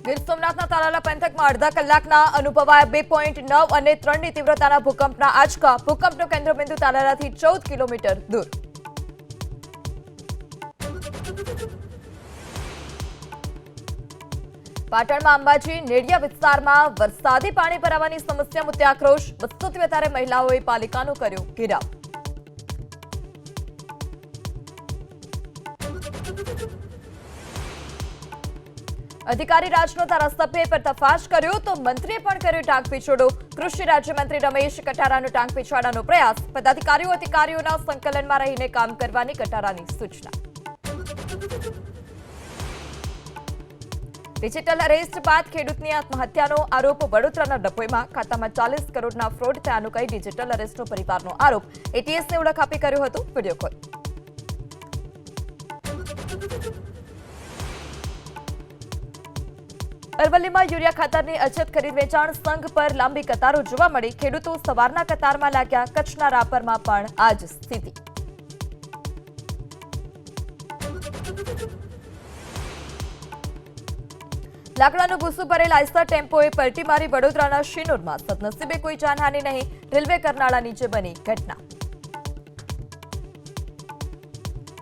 ગીર સોમનાથના તાલાલા પંથકમાં અડધા કલાકના અનુભવાયા 2.9 અને 3ની તીવ્રતાના ભૂકંપના આંચકા. ભૂકંપનું કેન્દ્રબિંદુ તાલાલાથી 14 કિલોમીટર દૂર. પાટણમાં અંબાજી નેડિયા વિસ્તારમાં વરસાદી પાણી ભરાવાની સમસ્યા મુદ્દે આક્રોશ. 200થી વધારે મહિલાઓએ પાલિકાનો કર્યો ઘેરાવ. અધિકારી રાજનો ધારાસભ્યે પર્દાફાશ કર્યો તો મંત્રીએ પણ કર્યો ટાંકપીછોડો. કૃષિ રાજ્યમંત્રી રમેશ કટારાનો ટાંકપીછોડાનો પ્રયાસ. પદાધિકારીઓ અધિકારીઓના સંકલનમાં રહીને કામ કરવાની કટારાની સૂચના. ડિજિટલ અરેસ્ટ બાદ ખેડૂતની આત્મહત્યાનો આરોપ. વડોદરાના ડભોઈમાં ખાતામાં 40 કરોડના ફ્રોડ થયાનું કહી ડિજિટલ અરેસ્ટનો પરિવારનો આરોપ. એટીએસને ઓળખ આપી કર્યો હતો વિડીયો કોલ. અરવલ્લીમાં યુરિયા ખાતરની અછત ખરીદ વેચાણ સંઘ પર લાંબી કતારો જોવા મળી. ખેડૂતો સવારના કતારમાં લાગ્યા. કચ્છના રાપરમાં પણ આ જ સ્થિતિ. લાકડાનું ભૂસું ભરેલ આઈસર ટેમ્પોએ પલટી મારી વડોદરાના શિનોરમાં. સદનસીબે કોઈ જાનહાનિ નહીં. રેલવે કરનાળા નીચે બની ઘટના.